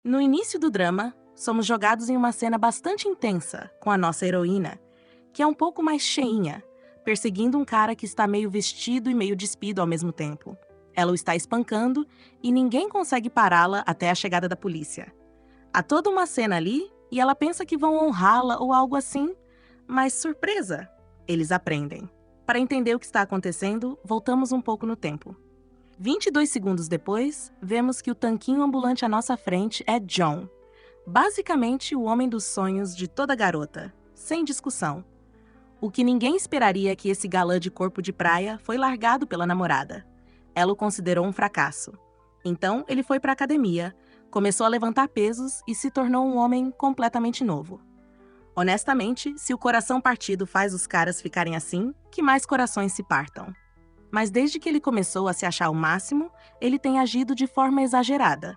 No início do drama, somos jogados em uma cena bastante intensa com a nossa heroína, que é um pouco mais cheinha, perseguindo um cara que está meio vestido e meio despido ao mesmo tempo. Ela o está espancando e ninguém consegue pará-la até a chegada da polícia. Há toda uma cena ali e ela pensa que vão honrá-la ou algo assim, mas surpresa! Eles aprendem. Para entender o que está acontecendo, voltamos um pouco no tempo. 22 segundos depois, vemos que o tanquinho ambulante à nossa frente é John. Basicamente, o homem dos sonhos de toda garota, sem discussão. O que ninguém esperaria é que esse galã de corpo de praia foi largado pela namorada. Ela o considerou um fracasso. Então, ele foi para a academia, começou a levantar pesos e se tornou um homem completamente novo. Honestamente, se o coração partido faz os caras ficarem assim, que mais corações se partam? Mas desde que ele começou a se achar o máximo, ele tem agido de forma exagerada.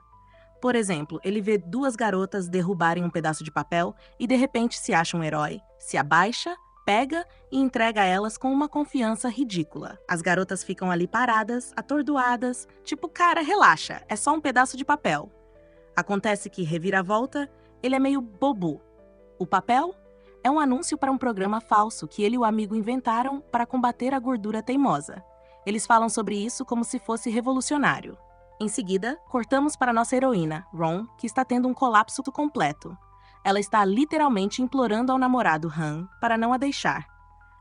Por exemplo, ele vê duas garotas derrubarem um pedaço de papel e de repente se acha um herói, se abaixa, pega e entrega a elas com uma confiança ridícula. As garotas ficam ali paradas, atordoadas, tipo, cara, relaxa, é só um pedaço de papel. Acontece que, reviravolta, ele é meio bobo. O papel é um anúncio para um programa falso que ele e o amigo inventaram para combater a gordura teimosa. Eles falam sobre isso como se fosse revolucionário. Em seguida, cortamos para nossa heroína, Ron, que está tendo um colapso completo. Ela está literalmente implorando ao namorado Han para não a deixar.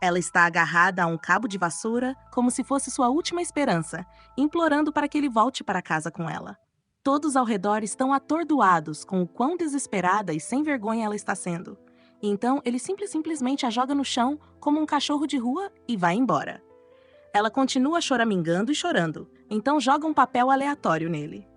Ela está agarrada a um cabo de vassoura como se fosse sua última esperança, implorando para que ele volte para casa com ela. Todos ao redor estão atordoados com o quão desesperada e sem vergonha ela está sendo. Então, ele simplesmente a joga no chão como um cachorro de rua e vai embora. Ela continua choramingando e chorando, então joga um papel aleatório nele.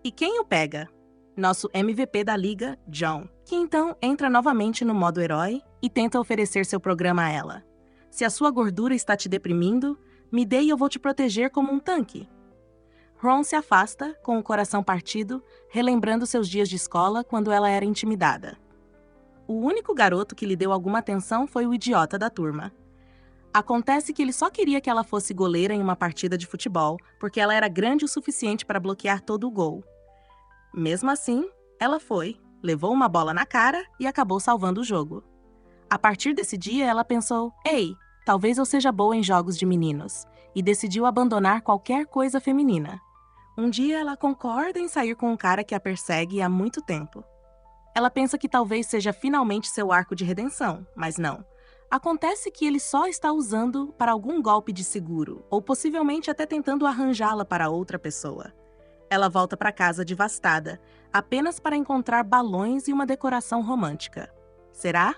E quem o pega? Nosso MVP da liga, John, que então entra novamente no modo herói e tenta oferecer seu programa a ela. Se a sua gordura está te deprimindo, me dê e eu vou te proteger como um tanque. Ron se afasta, com o coração partido, relembrando seus dias de escola quando ela era intimidada. O único garoto que lhe deu alguma atenção foi o idiota da turma. Acontece que ele só queria que ela fosse goleira em uma partida de futebol, porque ela era grande o suficiente para bloquear todo o gol. Mesmo assim, ela foi, levou uma bola na cara e acabou salvando o jogo. A partir desse dia, ela pensou, ei, talvez eu seja boa em jogos de meninos, e decidiu abandonar qualquer coisa feminina. Um dia, ela concorda em sair com um cara que a persegue há muito tempo. Ela pensa que talvez seja finalmente seu arco de redenção, mas não. Acontece que ele só está usando para algum golpe de seguro, ou possivelmente até tentando arranjá-la para outra pessoa. Ela volta para casa devastada, apenas para encontrar balões e uma decoração romântica. Será?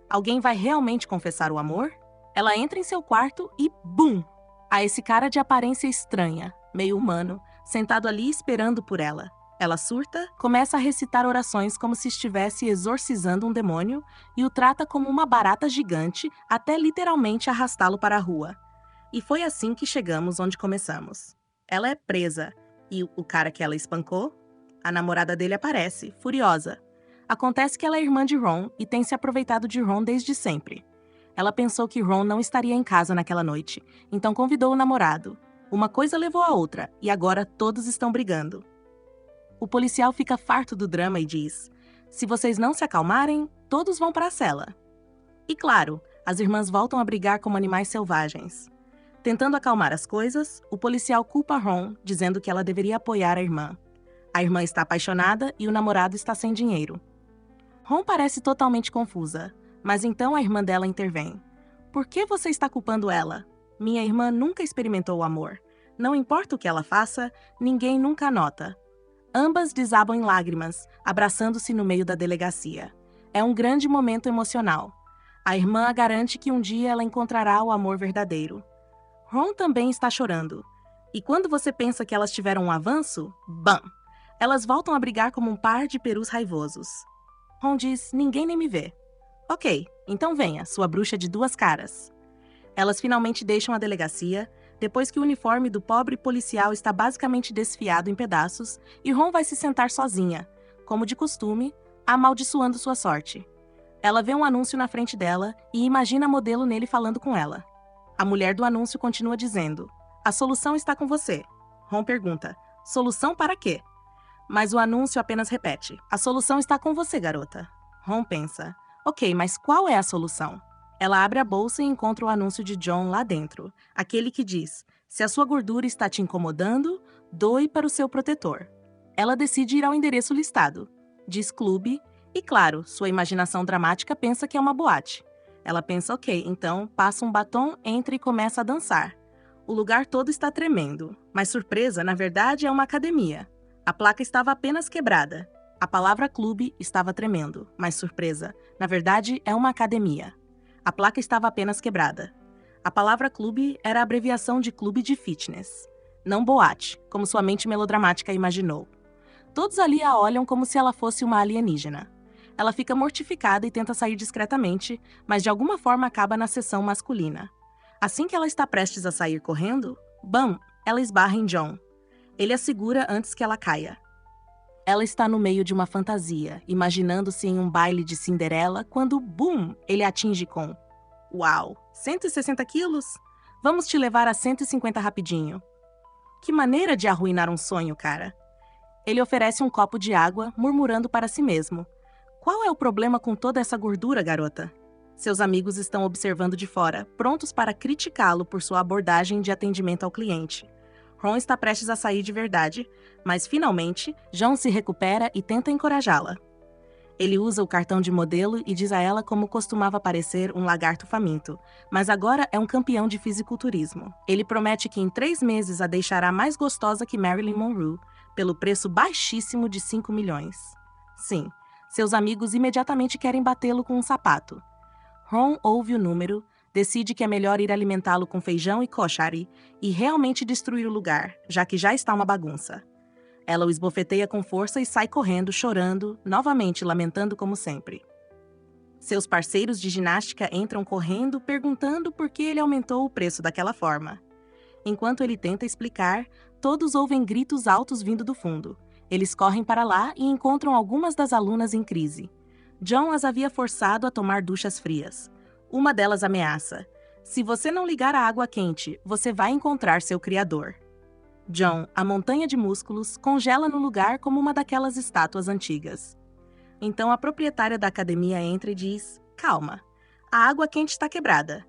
Alguém vai realmente confessar o amor? Ela entra em seu quarto e BUM! Há esse cara de aparência estranha, meio humano, sentado ali esperando por ela. Ela surta, começa a recitar orações como se estivesse exorcizando um demônio e o trata como uma barata gigante até literalmente arrastá-lo para a rua. E foi assim que chegamos onde começamos. Ela é presa e o cara que ela espancou, a namorada dele aparece, furiosa. Acontece que ela é irmã de Ron e tem se aproveitado de Ron desde sempre. Ela pensou que Ron não estaria em casa naquela noite, então convidou o namorado. Uma coisa levou a outra e agora todos estão brigando. O policial fica farto do drama e diz: se vocês não se acalmarem, todos vão para a cela. E claro, as irmãs voltam a brigar como animais selvagens. Tentando acalmar as coisas, o policial culpa Ron, dizendo que ela deveria apoiar a irmã. A irmã está apaixonada e o namorado está sem dinheiro. Ron parece totalmente confusa, mas então a irmã dela intervém. Por que você está culpando ela? Minha irmã nunca experimentou o amor. Não importa o que ela faça, ninguém nunca nota. Ambas desabam em lágrimas, abraçando-se no meio da delegacia. É um grande momento emocional. A irmã garante que um dia ela encontrará o amor verdadeiro. Ron também está chorando. E quando você pensa que elas tiveram um avanço, bam! Elas voltam a brigar como um par de perus raivosos. Ron diz, ninguém nem me vê. Ok, então venha, sua bruxa de duas caras. Elas finalmente deixam a delegacia, depois que o uniforme do pobre policial está basicamente desfiado em pedaços e Ron vai se sentar sozinha, como de costume, amaldiçoando sua sorte. Ela vê um anúncio na frente dela e imagina a modelo nele falando com ela. A mulher do anúncio continua dizendo, a solução está com você. Ron pergunta, solução para quê? Mas o anúncio apenas repete: a solução está com você, garota. Ron pensa: ok, mas qual é a solução? Ela abre a bolsa e encontra o anúncio de John lá dentro, aquele que diz: se a sua gordura está te incomodando, doe para o seu protetor. Ela decide ir ao endereço listado. Diz clube e, claro, sua imaginação dramática pensa que é uma boate. Ela pensa: ok, então passa um batom, entra e começa a dançar. O lugar todo está tremendo, mas surpresa, na verdade, é uma academia. A placa estava apenas quebrada. A palavra clube estava tremendo, mas surpresa, na verdade, é uma academia. A placa estava apenas quebrada. A palavra clube era a abreviação de clube de fitness, não boate, como sua mente melodramática imaginou. Todos ali a olham como se ela fosse uma alienígena. Ela fica mortificada e tenta sair discretamente, mas de alguma forma acaba na seção masculina. Assim que ela está prestes a sair correndo, bam, ela esbarra em John. Ele a segura antes que ela caia. Ela está no meio de uma fantasia, imaginando-se em um baile de Cinderela, quando, bum, ele atinge com: uau, 160 quilos? Vamos te levar a 150 rapidinho. Que maneira de arruinar um sonho, cara. Ele oferece um copo de água, murmurando para si mesmo: qual é o problema com toda essa gordura, garota? Seus amigos estão observando de fora, prontos para criticá-lo por sua abordagem de atendimento ao cliente. Ron está prestes a sair de verdade, mas finalmente, John se recupera e tenta encorajá-la. Ele usa o cartão de modelo e diz a ela como costumava parecer um lagarto faminto, mas agora é um campeão de fisiculturismo. Ele promete que em 3 meses a deixará mais gostosa que Marilyn Monroe, pelo preço baixíssimo de 5 milhões. Sim, seus amigos imediatamente querem batê-lo com um sapato. Ron ouve o número, decide que é melhor ir alimentá-lo com feijão e koshari e realmente destruir o lugar, já que já está uma bagunça. Ela o esbofeteia com força e sai correndo, chorando, novamente lamentando como sempre. Seus parceiros de ginástica entram correndo, perguntando por que ele aumentou o preço daquela forma. Enquanto ele tenta explicar, todos ouvem gritos altos vindo do fundo. Eles correm para lá e encontram algumas das alunas em crise. John as havia forçado a tomar duchas frias. Uma delas ameaça: se você não ligar a água quente, você vai encontrar seu criador. John, a montanha de músculos, congela no lugar como uma daquelas estátuas antigas. Então a proprietária da academia entra e diz: calma, a água quente está quebrada.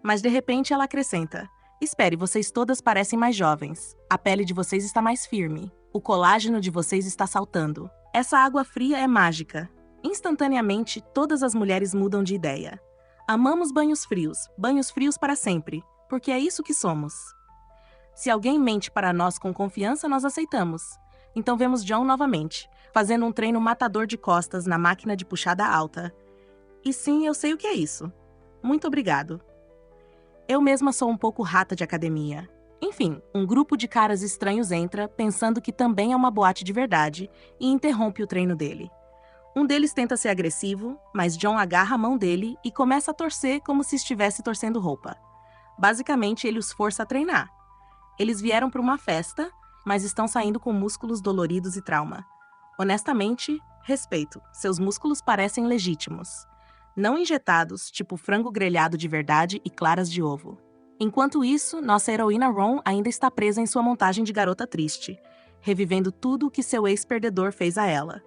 Mas de repente ela acrescenta: espere, vocês todas parecem mais jovens. A pele de vocês está mais firme. O colágeno de vocês está saltando. Essa água fria é mágica. Instantaneamente, todas as mulheres mudam de ideia. Amamos banhos frios para sempre, porque é isso que somos. Se alguém mente para nós com confiança, nós aceitamos. Então vemos John novamente, fazendo um treino matador de costas na máquina de puxada alta. E sim, eu sei o que é isso. Muito obrigado. Eu mesma sou um pouco rata de academia. Enfim, um grupo de caras estranhos entra, pensando que também é uma boate de verdade, e interrompe o treino dele. Um deles tenta ser agressivo, mas John agarra a mão dele e começa a torcer como se estivesse torcendo roupa. Basicamente, ele os força a treinar. Eles vieram para uma festa, mas estão saindo com músculos doloridos e trauma. Honestamente, respeito, seus músculos parecem legítimos. Não injetados, tipo frango grelhado de verdade e claras de ovo. Enquanto isso, nossa heroína Ron ainda está presa em sua montagem de garota triste, revivendo tudo o que seu ex-perdedor fez a ela.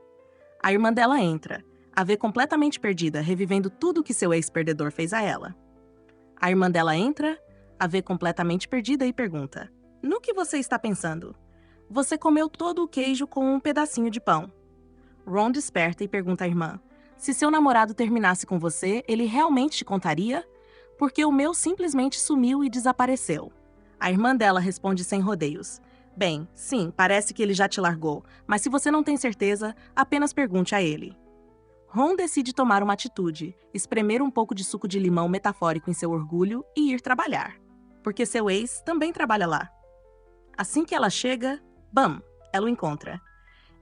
A irmã dela entra, a vê completamente perdida, revivendo tudo o que seu ex-perdedor fez a ela. A irmã dela entra, a vê completamente perdida e pergunta: no que você está pensando? Você comeu todo o queijo com um pedacinho de pão. Ron desperta e pergunta à irmã: se seu namorado terminasse com você, ele realmente te contaria? Porque o meu simplesmente sumiu e desapareceu. A irmã dela responde sem rodeios: bem, sim, parece que ele já te largou, mas se você não tem certeza, apenas pergunte a ele. Ron decide tomar uma atitude, espremer um pouco de suco de limão metafórico em seu orgulho e ir trabalhar. Porque seu ex também trabalha lá. Assim que ela chega, bam, ela o encontra.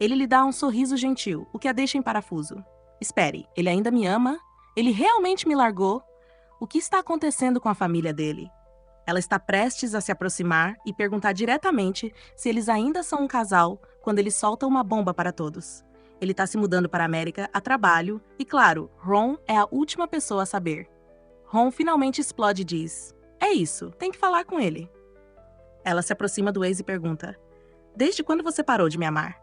Ele lhe dá um sorriso gentil, o que a deixa em parafuso. Espere, ele ainda me ama? Ele realmente me largou? O que está acontecendo com a família dele? Ela está prestes a se aproximar e perguntar diretamente se eles ainda são um casal quando ele solta uma bomba para todos. Ele está se mudando para a América a trabalho e, claro, Ron é a última pessoa a saber. Ron finalmente explode e diz: é isso, tem que falar com ele. Ela se aproxima do ex e pergunta: desde quando você parou de me amar?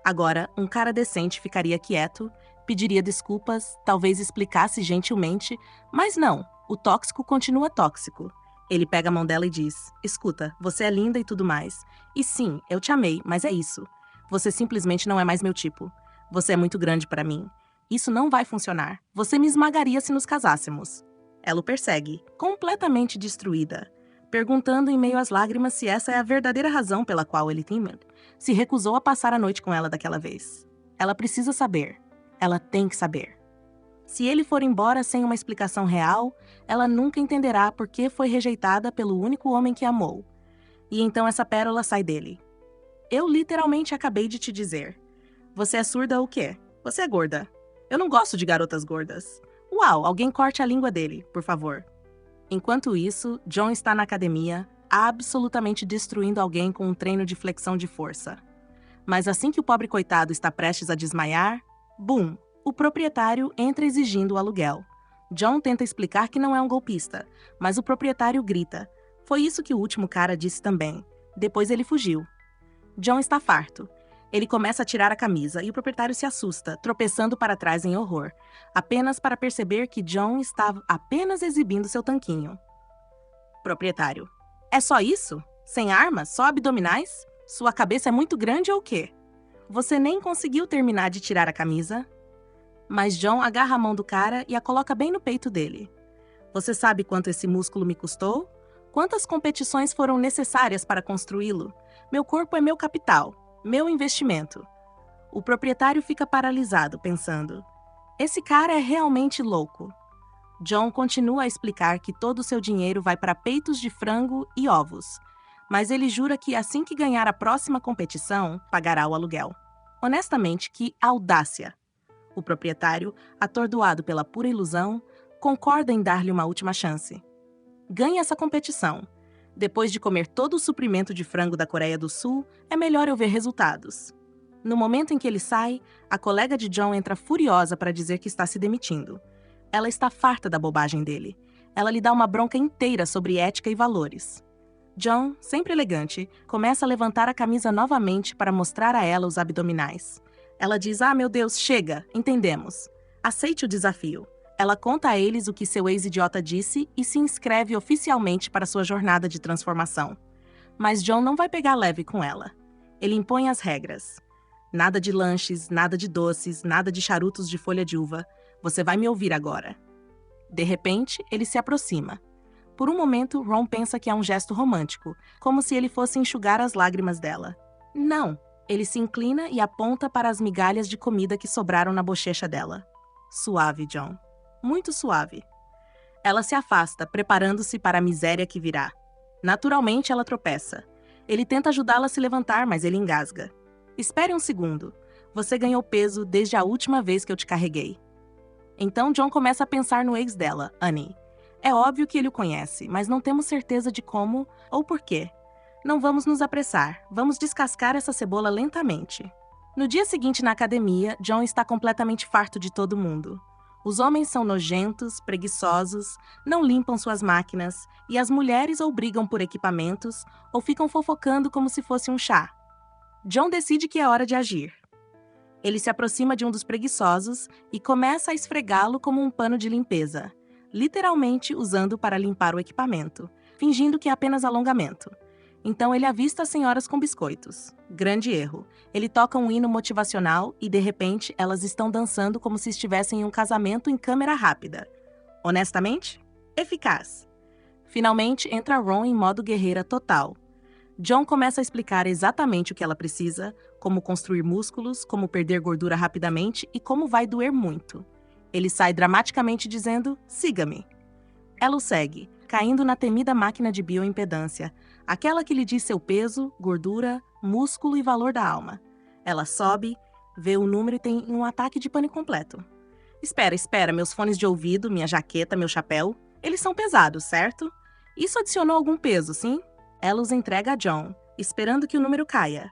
Agora, um cara decente ficaria quieto, pediria desculpas, talvez explicasse gentilmente, mas não, o tóxico continua tóxico. Ele pega a mão dela e diz: escuta, você é linda e tudo mais. E sim, eu te amei, mas é isso. Você simplesmente não é mais meu tipo. Você é muito grande para mim. Isso não vai funcionar. Você me esmagaria se nos casássemos. Ela o persegue, completamente destruída, perguntando em meio às lágrimas se essa é a verdadeira razão pela qual ele se recusou a passar a noite com ela daquela vez. Ela precisa saber. Ela tem que saber. Se ele for embora sem uma explicação real, ela nunca entenderá por que foi rejeitada pelo único homem que amou. E então essa pérola sai dele. Eu literalmente acabei de te dizer. Você é surda ou o quê? Você é gorda. Eu não gosto de garotas gordas. Uau, alguém corte a língua dele, por favor. Enquanto isso, John está na academia, absolutamente destruindo alguém com um treino de flexão de força. Mas assim que o pobre coitado está prestes a desmaiar, bum! O proprietário entra exigindo o aluguel. John tenta explicar que não é um golpista, mas o proprietário grita. Foi isso que o último cara disse também. Depois ele fugiu. John está farto. Ele começa a tirar a camisa e o proprietário se assusta, tropeçando para trás em horror, apenas para perceber que John estava apenas exibindo seu tanquinho. Proprietário: é só isso? Sem armas? Só abdominais? Sua cabeça é muito grande ou o quê? Você nem conseguiu terminar de tirar a camisa? Mas John agarra a mão do cara e a coloca bem no peito dele. Você sabe quanto esse músculo me custou? Quantas competições foram necessárias para construí-lo? Meu corpo é meu capital, meu investimento. O proprietário fica paralisado, pensando: esse cara é realmente louco. John continua a explicar que todo o seu dinheiro vai para peitos de frango e ovos, mas ele jura que assim que ganhar a próxima competição, pagará o aluguel. Honestamente, que audácia! O proprietário, atordoado pela pura ilusão, concorda em dar-lhe uma última chance. Ganhe essa competição. Depois de comer todo o suprimento de frango da Coreia do Sul, é melhor eu ver resultados. No momento em que ele sai, a colega de John entra furiosa para dizer que está se demitindo. Ela está farta da bobagem dele. Ela lhe dá uma bronca inteira sobre ética e valores. John, sempre elegante, começa a levantar a camisa novamente para mostrar a ela os abdominais. Ela diz: ah, meu Deus, chega, entendemos. Aceite o desafio. Ela conta a eles o que seu ex-idiota disse e se inscreve oficialmente para sua jornada de transformação. Mas John não vai pegar leve com ela. Ele impõe as regras. Nada de lanches, nada de doces, nada de charutos de folha de uva. Você vai me ouvir agora. De repente, ele se aproxima. Por um momento, Ron pensa que é um gesto romântico, como se ele fosse enxugar as lágrimas dela. Não! Ele se inclina e aponta para as migalhas de comida que sobraram na bochecha dela. Suave, John. Muito suave. Ela se afasta, preparando-se para a miséria que virá. Naturalmente, ela tropeça. Ele tenta ajudá-la a se levantar, mas ele engasga. Espere um segundo. Você ganhou peso desde a última vez que eu te carreguei. Então, John começa a pensar no ex dela, Annie. É óbvio que ele o conhece, mas não temos certeza de como ou por quê. Não vamos nos apressar, vamos descascar essa cebola lentamente. No dia seguinte na academia, John está completamente farto de todo mundo. Os homens são nojentos, preguiçosos, não limpam suas máquinas, e as mulheres ou brigam por equipamentos, ou ficam fofocando como se fosse um chá. John decide que é hora de agir. Ele se aproxima de um dos preguiçosos e começa a esfregá-lo como um pano de limpeza, literalmente usando para limpar o equipamento, fingindo que é apenas alongamento. Então ele avista as senhoras com biscoitos. Grande erro. Ele toca um hino motivacional e, de repente, elas estão dançando como se estivessem em um casamento em câmera rápida. Honestamente, eficaz. Finalmente, entra Ron em modo guerreira total. John começa a explicar exatamente o que ela precisa, como construir músculos, como perder gordura rapidamente e como vai doer muito. Ele sai dramaticamente dizendo: siga-me. Ela o segue, caindo na temida máquina de bioimpedância, aquela que lhe diz seu peso, gordura, músculo e valor da alma. Ela sobe, vê o número e tem um ataque de pânico completo. Espera, meus fones de ouvido, minha jaqueta, meu chapéu, eles são pesados, certo? Isso adicionou algum peso, sim? Ela os entrega a John, esperando que o número caia.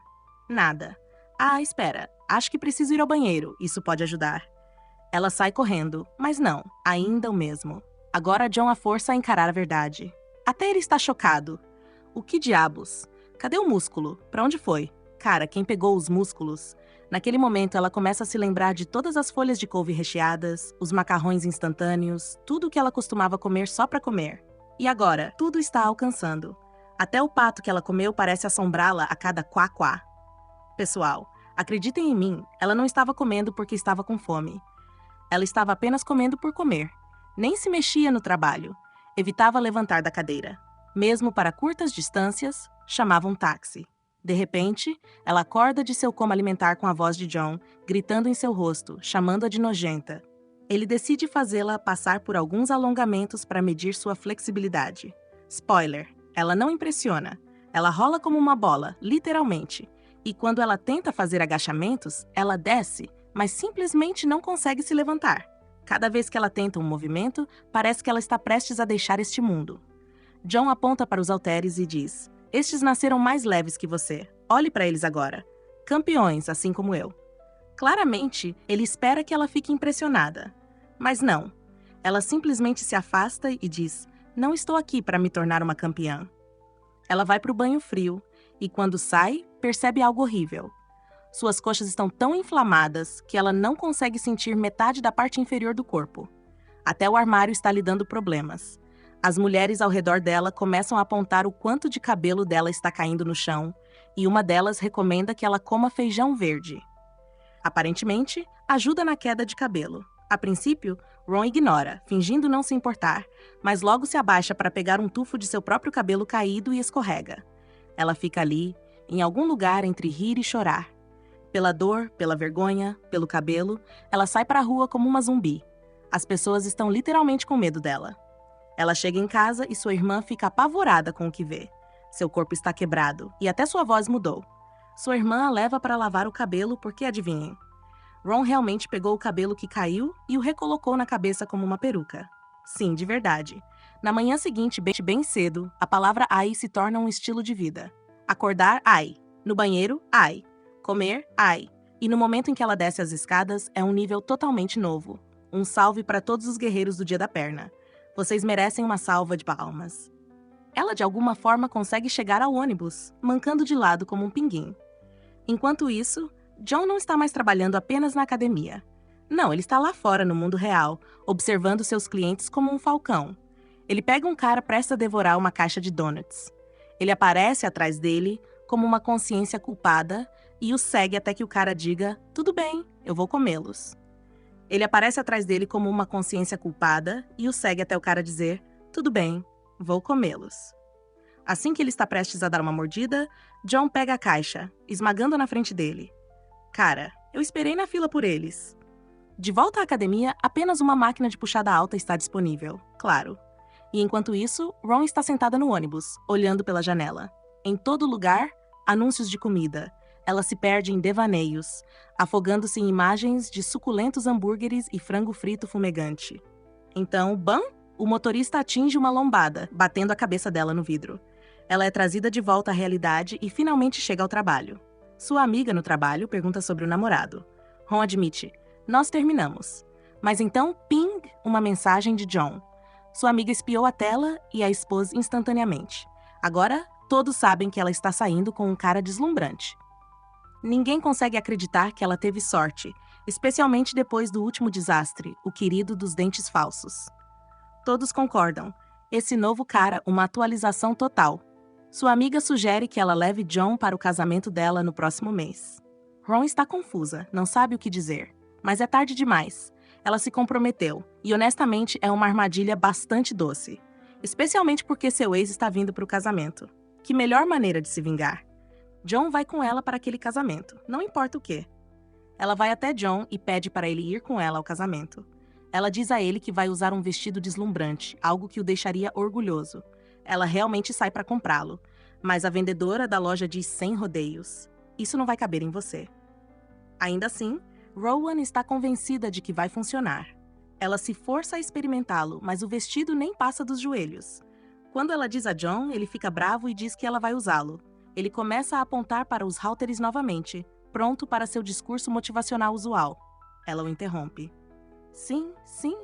Nada. Ah, espera, acho que preciso ir ao banheiro, isso pode ajudar. Ela sai correndo, mas não, ainda o mesmo. Agora John a força a encarar a verdade. Até ele está chocado. O que diabos? Cadê o músculo? Pra onde foi? Cara, quem pegou os músculos? Naquele momento, ela começa a se lembrar de todas as folhas de couve recheadas, os macarrões instantâneos, tudo o que ela costumava comer só para comer. E agora, tudo está alcançando. Até o pato que ela comeu parece assombrá-la a cada quá-quá. Pessoal, acreditem em mim, ela não estava comendo porque estava com fome. Ela estava apenas comendo por comer. Nem se mexia no trabalho. Evitava levantar da cadeira. Mesmo para curtas distâncias, chamava um táxi. De repente, ela acorda de seu coma alimentar com a voz de John, gritando em seu rosto, chamando-a de nojenta. Ele decide fazê-la passar por alguns alongamentos para medir sua flexibilidade. Spoiler, ela não impressiona. Ela rola como uma bola, literalmente. E quando ela tenta fazer agachamentos, ela desce, mas simplesmente não consegue se levantar. Cada vez que ela tenta um movimento, parece que ela está prestes a deixar este mundo. John aponta para os halteres e diz: "Estes nasceram mais leves que você. Olhe para eles agora. Campeões, assim como eu." Claramente, ele espera que ela fique impressionada. Mas não. Ela simplesmente se afasta e diz: "Não estou aqui para me tornar uma campeã." Ela vai para o banho frio e, quando sai, percebe algo horrível. Suas coxas estão tão inflamadas que ela não consegue sentir metade da parte inferior do corpo. Até o armário está lhe dando problemas. As mulheres ao redor dela começam a apontar o quanto de cabelo dela está caindo no chão, e uma delas recomenda que ela coma feijão verde. Aparentemente, ajuda na queda de cabelo. A princípio, Ron ignora, fingindo não se importar, mas logo se abaixa para pegar um tufo de seu próprio cabelo caído e escorrega. Ela fica ali, em algum lugar entre rir e chorar. Pela dor, pela vergonha, pelo cabelo, ela sai para a rua como uma zumbi. As pessoas estão literalmente com medo dela. Ela chega em casa e sua irmã fica apavorada com o que vê. Seu corpo está quebrado e até sua voz mudou. Sua irmã a leva para lavar o cabelo porque, adivinhem, Ron realmente pegou o cabelo que caiu e o recolocou na cabeça como uma peruca. Sim, de verdade. Na manhã seguinte, bem cedo, a palavra ai se torna um estilo de vida. Acordar, ai. No banheiro, ai. Comer, ai. E no momento em que ela desce as escadas, é um nível totalmente novo. Um salve para todos os guerreiros do Dia da Perna. Vocês merecem uma salva de palmas. Ela de alguma forma consegue chegar ao ônibus, mancando de lado como um pinguim. Enquanto isso, John não está mais trabalhando apenas na academia. Não, ele está lá fora no mundo real, observando seus clientes como um falcão. Ele pega um cara prestes a devorar uma caixa de donuts. Ele aparece atrás dele como uma consciência culpada e o segue até que o cara diga: "Tudo bem, eu vou comê-los." Ele aparece atrás dele como uma consciência culpada e o segue até o cara dizer: "Tudo bem, vou comê-los." Assim que ele está prestes a dar uma mordida, John pega a caixa, esmagando na frente dele. "Cara, eu esperei na fila por eles." De volta à academia, apenas uma máquina de puxada alta está disponível, claro. E enquanto isso, Ron está sentada no ônibus, olhando pela janela. Em todo lugar, anúncios de comida. Ela se perde em devaneios, afogando-se em imagens de suculentos hambúrgueres e frango frito fumegante. Então, bam! O motorista atinge uma lombada, batendo a cabeça dela no vidro. Ela é trazida de volta à realidade e finalmente chega ao trabalho. Sua amiga no trabalho pergunta sobre o namorado. Ron admite: "Nós terminamos." Mas então, ping! Uma mensagem de John. Sua amiga espiou a tela e a expôs instantaneamente. Agora, todos sabem que ela está saindo com um cara deslumbrante. Ninguém consegue acreditar que ela teve sorte, especialmente depois do último desastre, o querido dos dentes falsos. Todos concordam. Esse novo cara, uma atualização total. Sua amiga sugere que ela leve John para o casamento dela no próximo mês. Ron está confusa, não sabe o que dizer. Mas é tarde demais. Ela se comprometeu, e honestamente é uma armadilha bastante doce. Especialmente porque seu ex está vindo para o casamento. Que melhor maneira de se vingar? John vai com ela para aquele casamento, não importa o quê. Ela vai até John e pede para ele ir com ela ao casamento. Ela diz a ele que vai usar um vestido deslumbrante, algo que o deixaria orgulhoso. Ela realmente sai para comprá-lo, mas a vendedora da loja diz sem rodeios: "Isso não vai caber em você." Ainda assim, Rowan está convencida de que vai funcionar. Ela se força a experimentá-lo, mas o vestido nem passa dos joelhos. Quando ela diz a John, ele fica bravo e diz que ela vai usá-lo. Ele começa a apontar para os halteres novamente, pronto para seu discurso motivacional usual. Ela o interrompe. Sim,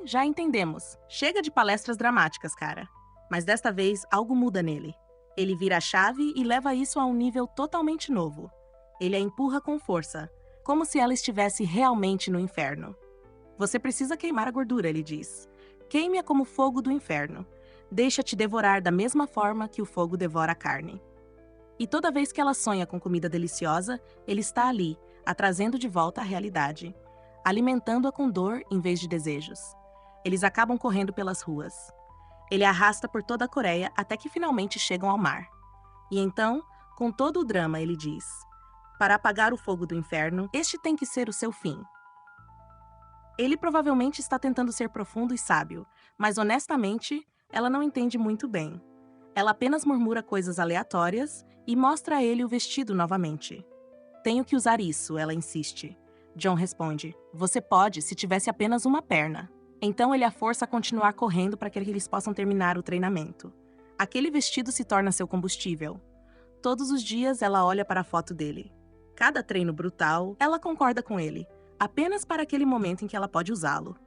já entendemos. Chega de palestras dramáticas, cara." Mas desta vez, algo muda nele. Ele vira a chave e leva isso a um nível totalmente novo. Ele a empurra com força, como se ela estivesse realmente no inferno. Você precisa queimar a gordura, ele diz. Queime-a como fogo do inferno. Deixa-te devorar da mesma forma que o fogo devora a carne. E toda vez que ela sonha com comida deliciosa, ele está ali, a trazendo de volta à realidade, alimentando-a com dor em vez de desejos. Eles acabam correndo pelas ruas. Ele a arrasta por toda a Coreia até que finalmente chegam ao mar. E então, com todo o drama, ele diz: para apagar o fogo do inferno, este tem que ser o seu fim. Ele provavelmente está tentando ser profundo e sábio, mas honestamente, ela não entende muito bem. Ela apenas murmura coisas aleatórias e mostra a ele o vestido novamente. Tenho que usar isso, ela insiste. John responde: você pode se tivesse apenas uma perna. Então ele a força a continuar correndo para que eles possam terminar o treinamento. Aquele vestido se torna seu combustível. Todos os dias ela olha para a foto dele. Cada treino brutal, ela concorda com ele, apenas para aquele momento em que ela pode usá-lo.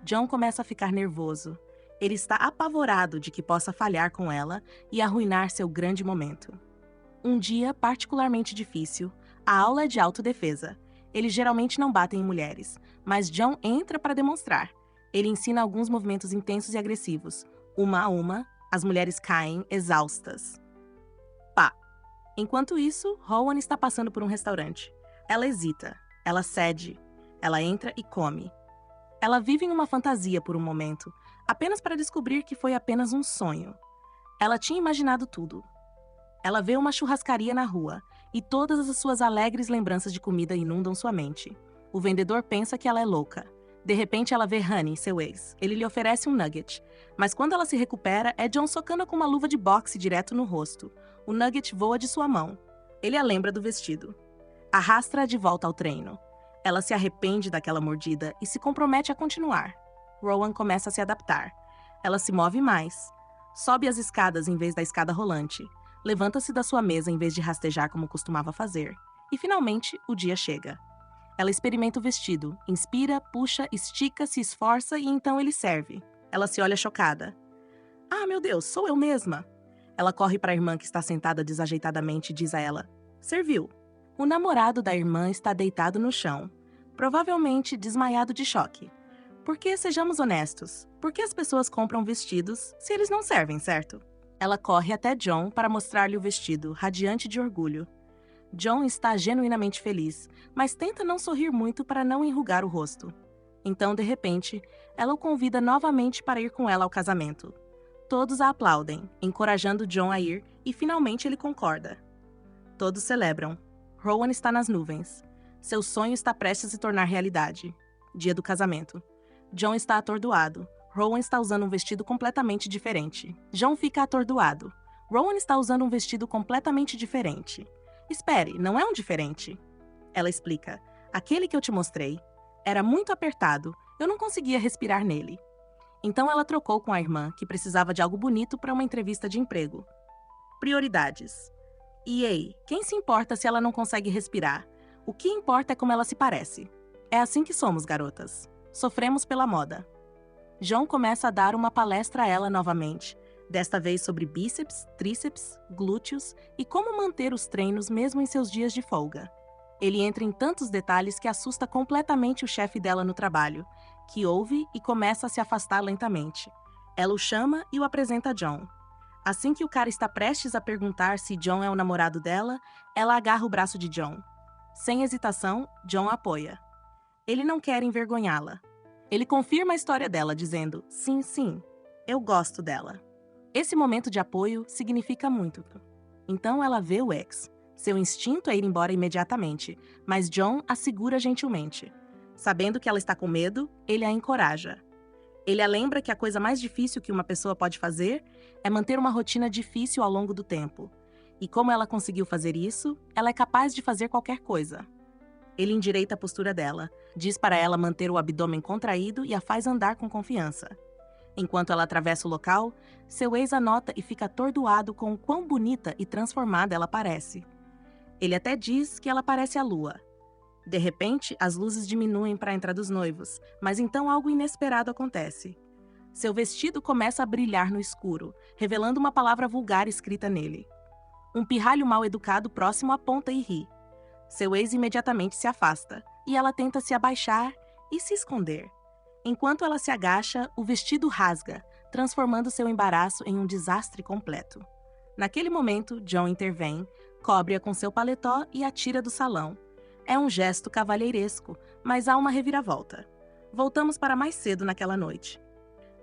John começa a ficar nervoso. Ele está apavorado de que possa falhar com ela e arruinar seu grande momento. Um dia particularmente difícil, a aula é de autodefesa. Eles geralmente não batem em mulheres, mas John entra para demonstrar. Ele ensina alguns movimentos intensos e agressivos. Uma a uma, as mulheres caem exaustas. Pá! Enquanto isso, Rowan está passando por um restaurante. Ela hesita, ela cede, ela entra e come. Ela vive em uma fantasia por um momento, apenas para descobrir que foi apenas um sonho. Ela tinha imaginado tudo. Ela vê uma churrascaria na rua, e todas as suas alegres lembranças de comida inundam sua mente. O vendedor pensa que ela é louca. De repente, ela vê Honey, seu ex. Ele lhe oferece um nugget. Mas quando ela se recupera, é John socando com uma luva de boxe direto no rosto. O nugget voa de sua mão. Ele a lembra do vestido. Arrasta-a de volta ao treino. Ela se arrepende daquela mordida e se compromete a continuar. Rowan começa a se adaptar. Ela se move mais. Sobe as escadas em vez da escada rolante. Levanta-se da sua mesa em vez de rastejar como costumava fazer. E finalmente, o dia chega. Ela experimenta o vestido, inspira, puxa, estica, se esforça e então ele serve. Ela se olha chocada. Ah, meu Deus, sou eu mesma! Ela corre para a irmã que está sentada desajeitadamente e diz a ela: serviu. O namorado da irmã está deitado no chão, provavelmente desmaiado de choque. Porque, sejamos honestos, por que as pessoas compram vestidos se eles não servem, certo? Ela corre até John para mostrar-lhe o vestido, radiante de orgulho. John está genuinamente feliz, mas tenta não sorrir muito para não enrugar o rosto. Então, de repente, ela o convida novamente para ir com ela ao casamento. Todos a aplaudem, encorajando John a ir, e finalmente ele concorda. Todos celebram. Rowan está nas nuvens. Seu sonho está prestes a se tornar realidade. Dia do casamento. John está atordoado. Rowan está usando um vestido completamente diferente. John fica atordoado. Rowan está usando um vestido completamente diferente. Espere, não é um diferente. Ela explica. Aquele que eu te mostrei. Era muito apertado. Eu não conseguia respirar nele. Então ela trocou com a irmã, que precisava de algo bonito para uma entrevista de emprego. Prioridades. E ei, quem se importa se ela não consegue respirar? O que importa é como ela se parece. É assim que somos, garotas. Sofremos pela moda. John começa a dar uma palestra a ela novamente, desta vez sobre bíceps, tríceps, glúteos e como manter os treinos mesmo em seus dias de folga. Ele entra em tantos detalhes que assusta completamente o chefe dela no trabalho, que ouve e começa a se afastar lentamente. Ela o chama e o apresenta a John. Assim que o cara está prestes a perguntar se John é o namorado dela, ela agarra o braço de John. Sem hesitação, John a apoia. Ele não quer envergonhá-la. Ele confirma a história dela, dizendo: sim, sim, eu gosto dela. Esse momento de apoio significa muito. Então ela vê o ex. Seu instinto é ir embora imediatamente, mas John a segura gentilmente. Sabendo que ela está com medo, ele a encoraja. Ele a lembra que a coisa mais difícil que uma pessoa pode fazer é manter uma rotina difícil ao longo do tempo. E como ela conseguiu fazer isso, ela é capaz de fazer qualquer coisa. Ele endireita a postura dela, diz para ela manter o abdômen contraído e a faz andar com confiança. Enquanto ela atravessa o local, seu ex a nota e fica atordoado com o quão bonita e transformada ela parece. Ele até diz que ela parece a lua. De repente, as luzes diminuem para a entrada dos noivos, mas então algo inesperado acontece. Seu vestido começa a brilhar no escuro, revelando uma palavra vulgar escrita nele. Um pirralho mal educado próximo aponta e ri. Seu ex imediatamente se afasta, e ela tenta se abaixar e se esconder. Enquanto ela se agacha, o vestido rasga, transformando seu embaraço em um desastre completo. Naquele momento, John intervém, cobre-a com seu paletó e a tira do salão. É um gesto cavalheiresco, mas há uma reviravolta. Voltamos para mais cedo naquela noite.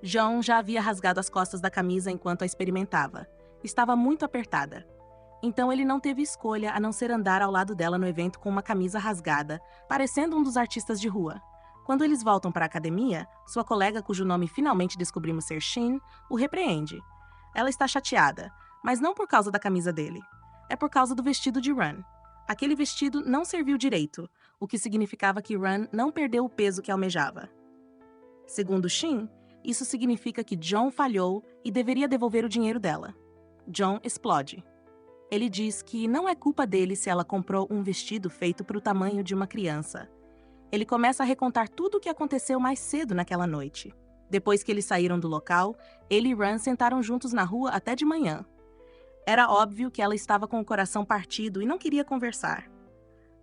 John já havia rasgado as costas da camisa enquanto a experimentava. Estava muito apertada. Então ele não teve escolha a não ser andar ao lado dela no evento com uma camisa rasgada, parecendo um dos artistas de rua. Quando eles voltam para a academia, sua colega, cujo nome finalmente descobrimos ser Shin, o repreende. Ela está chateada, mas não por causa da camisa dele. É por causa do vestido de Run. Aquele vestido não serviu direito, o que significava que Run não perdeu o peso que almejava. Segundo Shin, isso significa que John falhou e deveria devolver o dinheiro dela. John explode. Ele diz que não é culpa dele se ela comprou um vestido feito para o tamanho de uma criança. Ele começa a recontar tudo o que aconteceu mais cedo naquela noite. Depois que eles saíram do local, ele e Run sentaram juntos na rua até de manhã. Era óbvio que ela estava com o coração partido e não queria conversar.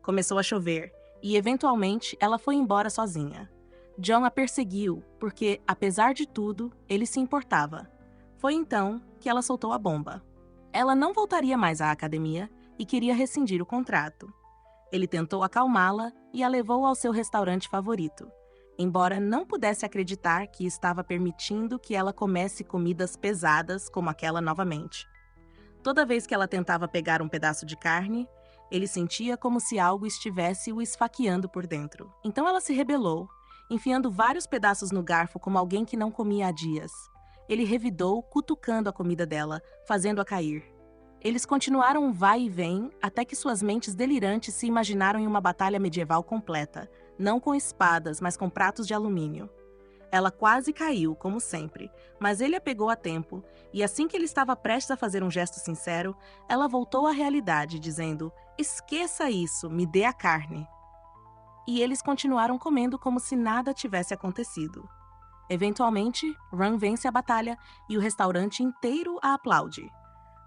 Começou a chover e, eventualmente, ela foi embora sozinha. John a perseguiu porque, apesar de tudo, ele se importava. Foi então que ela soltou a bomba. Ela não voltaria mais à academia e queria rescindir o contrato. Ele tentou acalmá-la e a levou ao seu restaurante favorito, embora não pudesse acreditar que estava permitindo que ela comesse comidas pesadas como aquela novamente. Toda vez que ela tentava pegar um pedaço de carne, ele sentia como se algo estivesse o esfaqueando por dentro. Então ela se rebelou, enfiando vários pedaços no garfo como alguém que não comia há dias. Ele revidou, cutucando a comida dela, fazendo-a cair. Eles continuaram um vai e vem até que suas mentes delirantes se imaginaram em uma batalha medieval completa, não com espadas, mas com pratos de alumínio. Ela quase caiu, como sempre, mas ele a pegou a tempo, e assim que ele estava prestes a fazer um gesto sincero, ela voltou à realidade, dizendo: "Esqueça isso, me dê a carne." E eles continuaram comendo como se nada tivesse acontecido. Eventualmente, Run vence a batalha e o restaurante inteiro a aplaude.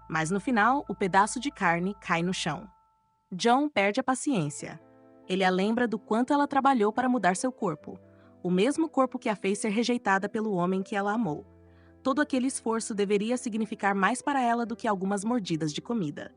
Mas no final, o pedaço de carne cai no chão. John perde a paciência. Ele a lembra do quanto ela trabalhou para mudar seu corpo, o mesmo corpo que a fez ser rejeitada pelo homem que ela amou. Todo aquele esforço deveria significar mais para ela do que algumas mordidas de comida.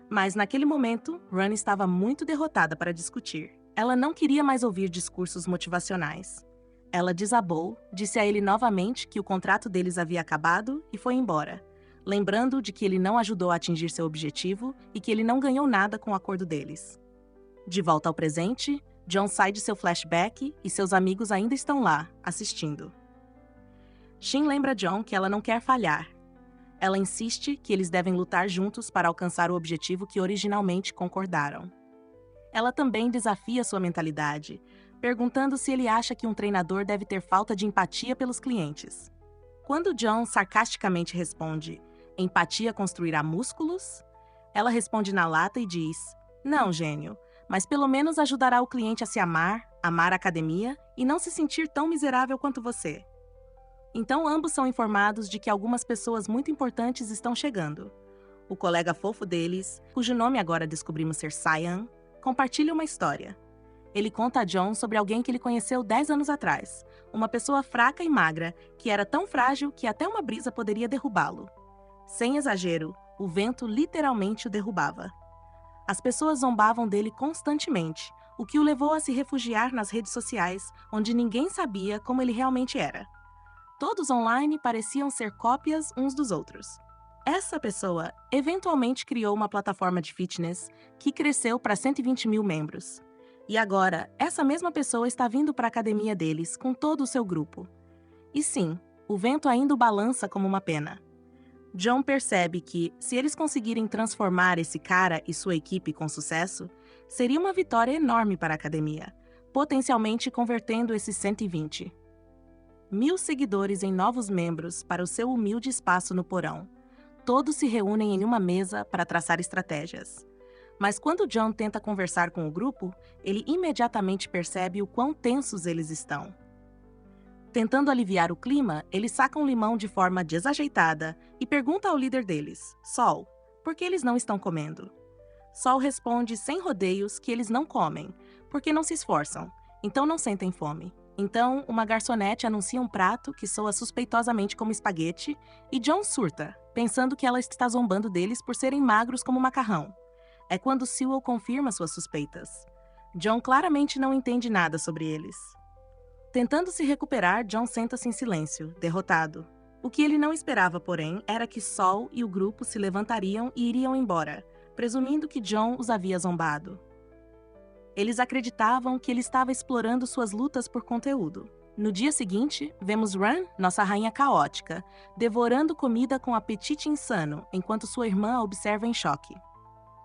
Mas naquele momento, Run estava muito derrotada para discutir. Ela não queria mais ouvir discursos motivacionais. Ela desabou, disse a ele novamente que o contrato deles havia acabado e foi embora, lembrando de que ele não ajudou a atingir seu objetivo e que ele não ganhou nada com o acordo deles. De volta ao presente, John sai de seu flashback e seus amigos ainda estão lá, assistindo. Shin lembra John que ela não quer falhar. Ela insiste que eles devem lutar juntos para alcançar o objetivo que originalmente concordaram. Ela também desafia sua mentalidade, perguntando se ele acha que um treinador deve ter falta de empatia pelos clientes. Quando John sarcasticamente responde: "Empatia construirá músculos?", ela responde na lata e diz: "Não, gênio, mas pelo menos ajudará o cliente a se amar, amar a academia e não se sentir tão miserável quanto você." Então ambos são informados de que algumas pessoas muito importantes estão chegando. O colega fofo deles, cujo nome agora descobrimos ser Cyan, compartilha uma história. Ele conta a John sobre alguém que ele conheceu 10 anos atrás, uma pessoa fraca e magra, que era tão frágil que até uma brisa poderia derrubá-lo. Sem exagero, o vento literalmente o derrubava. As pessoas zombavam dele constantemente, o que o levou a se refugiar nas redes sociais, onde ninguém sabia como ele realmente era. Todos online pareciam ser cópias uns dos outros. Essa pessoa eventualmente criou uma plataforma de fitness que cresceu para 120 mil membros. E agora, essa mesma pessoa está vindo para a academia deles com todo o seu grupo. E sim, o vento ainda o balança como uma pena. John percebe que, se eles conseguirem transformar esse cara e sua equipe com sucesso, seria uma vitória enorme para a academia, potencialmente convertendo esses 120. 1000 seguidores em novos membros para o seu humilde espaço no porão. Todos se reúnem em uma mesa para traçar estratégias. Mas quando John tenta conversar com o grupo, ele imediatamente percebe o quão tensos eles estão. Tentando aliviar o clima, ele saca um limão de forma desajeitada e pergunta ao líder deles, Sol, por que eles não estão comendo? Sol responde sem rodeios que eles não comem, porque não se esforçam, então não sentem fome. Então, uma garçonete anuncia um prato que soa suspeitosamente como espaguete e John surta, pensando que ela está zombando deles por serem magros como macarrão. É quando Sewell confirma suas suspeitas. John claramente não entende nada sobre eles. Tentando se recuperar, John senta-se em silêncio, derrotado. O que ele não esperava, porém, era que Sol e o grupo se levantariam e iriam embora, presumindo que John os havia zombado. Eles acreditavam que ele estava explorando suas lutas por conteúdo. No dia seguinte, vemos Run, nossa rainha caótica, devorando comida com apetite insano, enquanto sua irmã a observa em choque.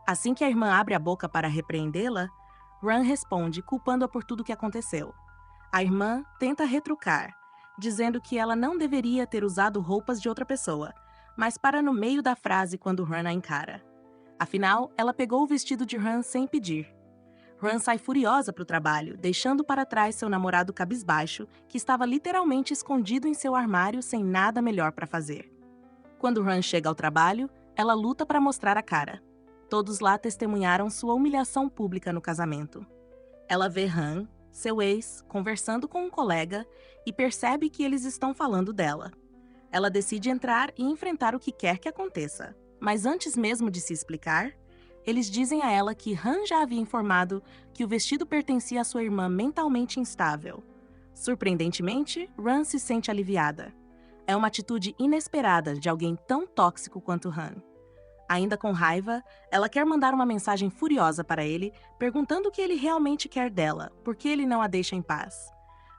Assim que a irmã abre a boca para repreendê-la, Run responde, culpando-a por tudo o que aconteceu. A irmã tenta retrucar, dizendo que ela não deveria ter usado roupas de outra pessoa, mas para no meio da frase quando Run a encara. Afinal, ela pegou o vestido de Run sem pedir. Run sai furiosa para o trabalho, deixando para trás seu namorado cabisbaixo, que estava literalmente escondido em seu armário sem nada melhor para fazer. Quando Run chega ao trabalho, ela luta para mostrar a cara. Todos lá testemunharam sua humilhação pública no casamento. Ela vê Run, seu ex, conversando com um colega e percebe que eles estão falando dela. Ela decide entrar e enfrentar o que quer que aconteça. Mas antes mesmo de se explicar, eles dizem a ela que Han já havia informado que o vestido pertencia à sua irmã mentalmente instável. Surpreendentemente, Run se sente aliviada. É uma atitude inesperada de alguém tão tóxico quanto Han. Ainda com raiva, ela quer mandar uma mensagem furiosa para ele, perguntando o que ele realmente quer dela, porque ele não a deixa em paz.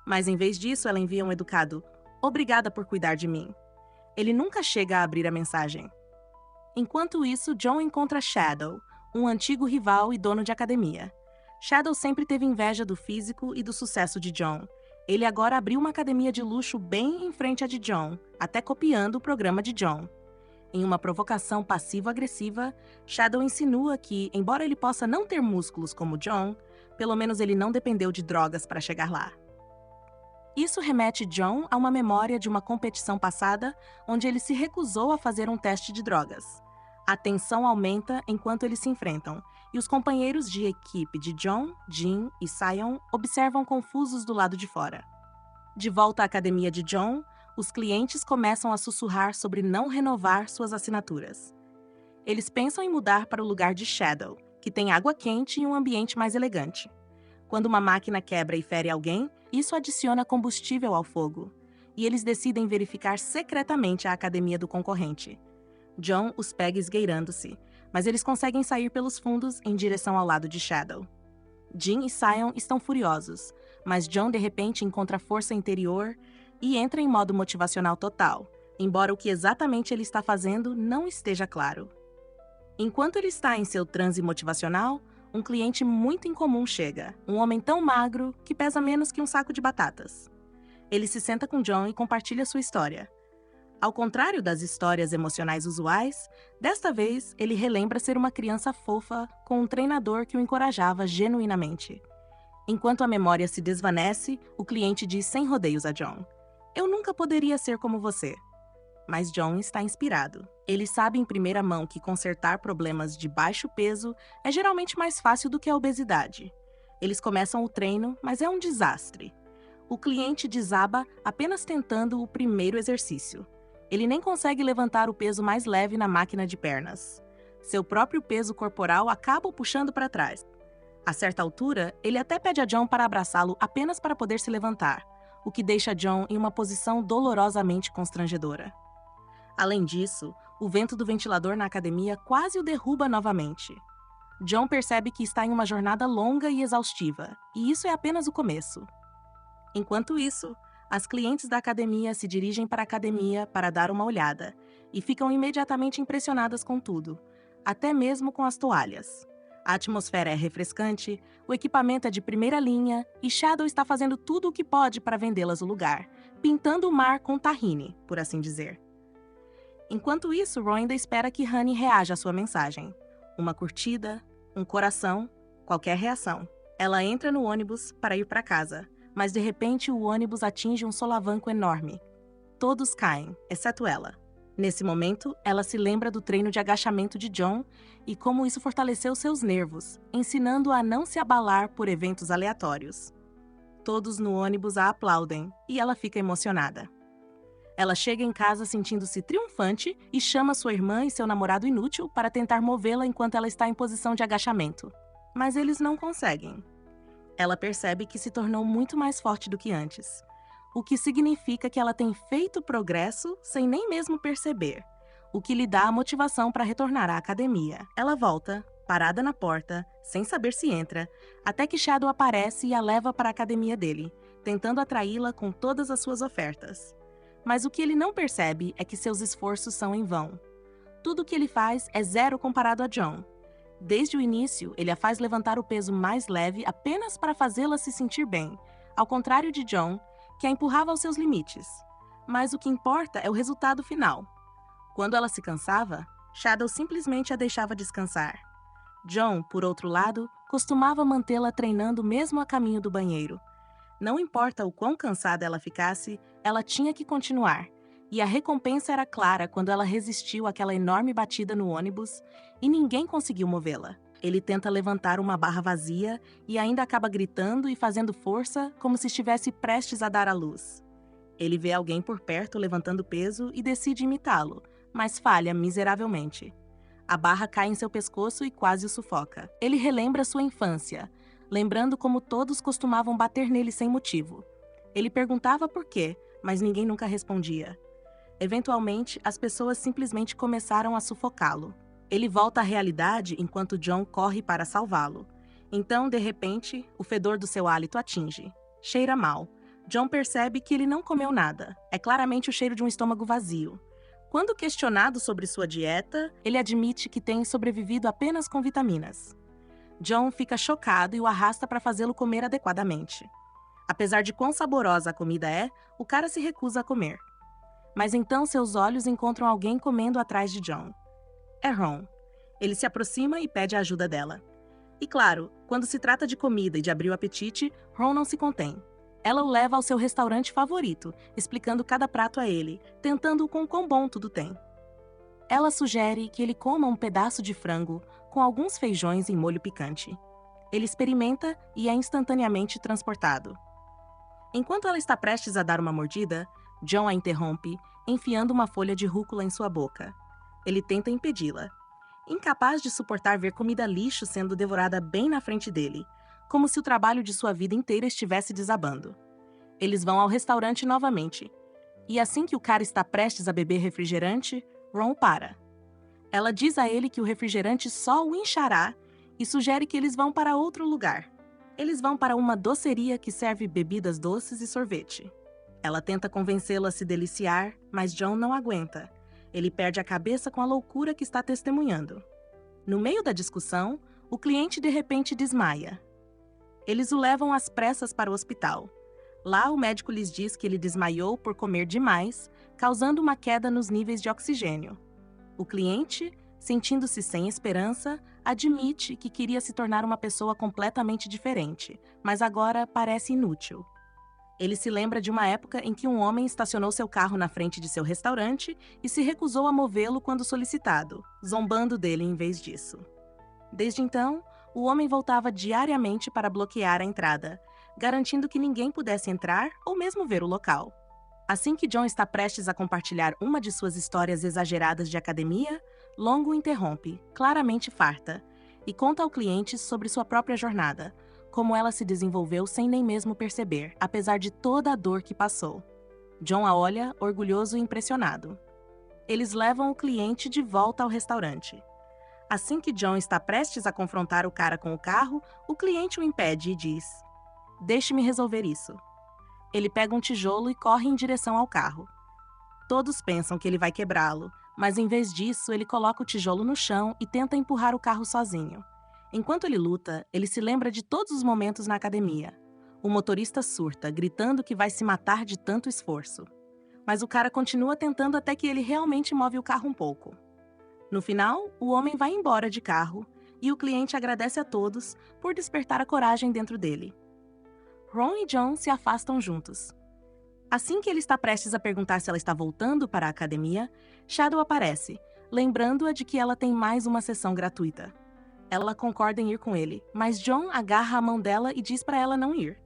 Mas em vez disso, ela envia um educado "Obrigada por cuidar de mim". Ele nunca chega a abrir a mensagem. Enquanto isso, John encontra Shadow, um antigo rival e dono de academia. Shadow sempre teve inveja do físico e do sucesso de John. Ele agora abriu uma academia de luxo bem em frente à de John, até copiando o programa de John. Em uma provocação passivo-agressiva, Shadow insinua que, embora ele possa não ter músculos como John, pelo menos ele não dependeu de drogas para chegar lá. Isso remete John a uma memória de uma competição passada onde ele se recusou a fazer um teste de drogas. A tensão aumenta enquanto eles se enfrentam, e os companheiros de equipe de John, Jin e Sion observam confusos do lado de fora. De volta à academia de John, os clientes começam a sussurrar sobre não renovar suas assinaturas. Eles pensam em mudar para o lugar de Shadow, que tem água quente e um ambiente mais elegante. Quando uma máquina quebra e fere alguém, isso adiciona combustível ao fogo, e eles decidem verificar secretamente a academia do concorrente. John os pega esgueirando-se, mas eles conseguem sair pelos fundos em direção ao lado de Shadow. Jin e Sion estão furiosos, mas John de repente encontra força interior e entra em modo motivacional total, embora o que exatamente ele está fazendo não esteja claro. Enquanto ele está em seu transe motivacional, um cliente muito incomum chega, um homem tão magro que pesa menos que um saco de batatas. Ele se senta com John e compartilha sua história. Ao contrário das histórias emocionais usuais, desta vez ele relembra ser uma criança fofa com um treinador que o encorajava genuinamente. Enquanto a memória se desvanece, o cliente diz sem rodeios a John: "Eu nunca poderia ser como você." Mas John está inspirado. Ele sabe em primeira mão que consertar problemas de baixo peso é geralmente mais fácil do que a obesidade. Eles começam o treino, mas é um desastre. O cliente desaba apenas tentando o primeiro exercício. Ele nem consegue levantar o peso mais leve na máquina de pernas. Seu próprio peso corporal acaba o puxando para trás. A certa altura, ele até pede a John para abraçá-lo apenas para poder se levantar, o que deixa John em uma posição dolorosamente constrangedora. Além disso, o vento do ventilador na academia quase o derruba novamente. John percebe que está em uma jornada longa e exaustiva, e isso é apenas o começo. Enquanto isso, as clientes da academia se dirigem para a academia para dar uma olhada, e ficam imediatamente impressionadas com tudo, até mesmo com as toalhas. A atmosfera é refrescante, o equipamento é de primeira linha e Shadow está fazendo tudo o que pode para vendê-las o lugar, pintando o mar com tahine, por assim dizer. Enquanto isso, Ron ainda espera que Honey reaja à sua mensagem. Uma curtida, um coração, qualquer reação. Ela entra no ônibus para ir para casa, mas de repente o ônibus atinge um solavanco enorme. Todos caem, exceto ela. Nesse momento, ela se lembra do treino de agachamento de John e como isso fortaleceu seus nervos, ensinando-a a não se abalar por eventos aleatórios. Todos no ônibus a aplaudem e ela fica emocionada. Ela chega em casa sentindo-se triunfante e chama sua irmã e seu namorado inútil para tentar movê-la enquanto ela está em posição de agachamento. Mas eles não conseguem. Ela percebe que se tornou muito mais forte do que antes, o que significa que ela tem feito progresso sem nem mesmo perceber, o que lhe dá a motivação para retornar à academia. Ela volta, parada na porta, sem saber se entra, até que Shadow aparece e a leva para a academia dele, tentando atraí-la com todas as suas ofertas. Mas o que ele não percebe é que seus esforços são em vão. Tudo o que ele faz é zero comparado a John. Desde o início, ele a faz levantar o peso mais leve apenas para fazê-la se sentir bem, ao contrário de John, que a empurrava aos seus limites. Mas o que importa é o resultado final. Quando ela se cansava, Shadow simplesmente a deixava descansar. John, por outro lado, costumava mantê-la treinando mesmo a caminho do banheiro. Não importa o quão cansada ela ficasse, ela tinha que continuar, e a recompensa era clara quando ela resistiu àquela enorme batida no ônibus e ninguém conseguiu movê-la. Ele tenta levantar uma barra vazia e ainda acaba gritando e fazendo força como se estivesse prestes a dar à luz. Ele vê alguém por perto levantando peso e decide imitá-lo, mas falha miseravelmente. A barra cai em seu pescoço e quase o sufoca. Ele relembra sua infância, lembrando como todos costumavam bater nele sem motivo. Ele perguntava por quê, mas ninguém nunca respondia. Eventualmente, as pessoas simplesmente começaram a sufocá-lo. Ele volta à realidade enquanto John corre para salvá-lo. Então, de repente, o fedor do seu hálito atinge. Cheira mal. John percebe que ele não comeu nada. É claramente o cheiro de um estômago vazio. Quando questionado sobre sua dieta, ele admite que tem sobrevivido apenas com vitaminas. John fica chocado e o arrasta para fazê-lo comer adequadamente. Apesar de quão saborosa a comida é, o cara se recusa a comer. Mas então seus olhos encontram alguém comendo atrás de John. É Ron. Ele se aproxima e pede a ajuda dela. E claro, quando se trata de comida e de abrir o apetite, Ron não se contém. Ela o leva ao seu restaurante favorito, explicando cada prato a ele, tentando com quão bom tudo tem. Ela sugere que ele coma um pedaço de frango com alguns feijões em molho picante. Ele experimenta e é instantaneamente transportado. Enquanto ela está prestes a dar uma mordida, John a interrompe, enfiando uma folha de rúcula em sua boca. Ele tenta impedi-la. Incapaz de suportar ver comida lixo sendo devorada bem na frente dele, como se o trabalho de sua vida inteira estivesse desabando. Eles vão ao restaurante novamente. E assim que o cara está prestes a beber refrigerante, Ron para. Ela diz a ele que o refrigerante só o inchará e sugere que eles vão para outro lugar. Eles vão para uma doceria que serve bebidas doces e sorvete. Ela tenta convencê-lo a se deliciar, mas John não aguenta. Ele perde a cabeça com a loucura que está testemunhando. No meio da discussão, o cliente de repente desmaia. Eles o levam às pressas para o hospital. Lá, o médico lhes diz que ele desmaiou por comer demais, causando uma queda nos níveis de oxigênio. O cliente, sentindo-se sem esperança, admite que queria se tornar uma pessoa completamente diferente, mas agora parece inútil. Ele se lembra de uma época em que um homem estacionou seu carro na frente de seu restaurante e se recusou a movê-lo quando solicitado, zombando dele em vez disso. Desde então, o homem voltava diariamente para bloquear a entrada, garantindo que ninguém pudesse entrar ou mesmo ver o local. Assim que John está prestes a compartilhar uma de suas histórias exageradas de academia, Longo o interrompe, claramente farta, e conta ao cliente sobre sua própria jornada, como ela se desenvolveu sem nem mesmo perceber, apesar de toda a dor que passou. John a olha, orgulhoso e impressionado. Eles levam o cliente de volta ao restaurante. Assim que John está prestes a confrontar o cara com o carro, o cliente o impede e diz: "Deixe-me resolver isso." Ele pega um tijolo e corre em direção ao carro. Todos pensam que ele vai quebrá-lo, mas em vez disso, ele coloca o tijolo no chão e tenta empurrar o carro sozinho. Enquanto ele luta, ele se lembra de todos os momentos na academia. O motorista surta, gritando que vai se matar de tanto esforço. Mas o cara continua tentando até que ele realmente move o carro um pouco. No final, o homem vai embora de carro e o cliente agradece a todos por despertar a coragem dentro dele. Ron e John se afastam juntos. Assim que ele está prestes a perguntar se ela está voltando para a academia, Shadow aparece, lembrando-a de que ela tem mais uma sessão gratuita. Ela concorda em ir com ele, mas John agarra a mão dela e diz para ela não ir.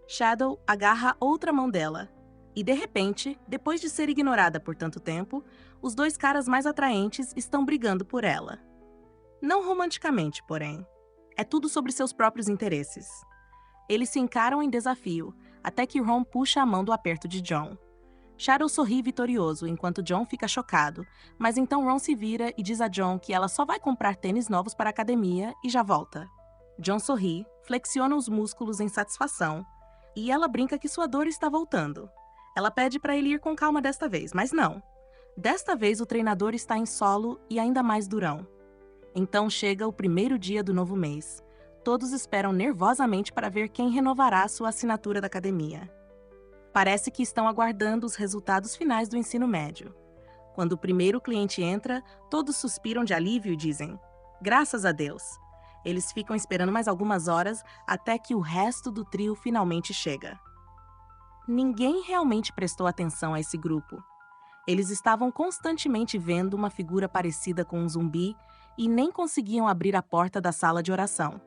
Shadow agarra outra mão dela. E de repente, depois de ser ignorada por tanto tempo, os dois caras mais atraentes estão brigando por ela. Não romanticamente, porém. É tudo sobre seus próprios interesses. Eles se encaram em desafio, até que Ron puxa a mão do aperto de John. Shadow sorri vitorioso, enquanto John fica chocado, mas então Ron se vira e diz a John que ela só vai comprar tênis novos para a academia e já volta. John sorri, flexiona os músculos em satisfação, e ela brinca que sua dor está voltando. Ela pede para ele ir com calma desta vez, mas não. Desta vez o treinador está em solo e ainda mais durão. Então chega o primeiro dia do novo mês. Todos esperam nervosamente para ver quem renovará sua assinatura da academia. Parece que estão aguardando os resultados finais do ensino médio. Quando o primeiro cliente entra, todos suspiram de alívio e dizem: "Graças a Deus!" Eles ficam esperando mais algumas horas até que o resto do trio finalmente chega. Ninguém realmente prestou atenção a esse grupo. Eles estavam constantemente vendo uma figura parecida com um zumbi e nem conseguiam abrir a porta da sala de oração.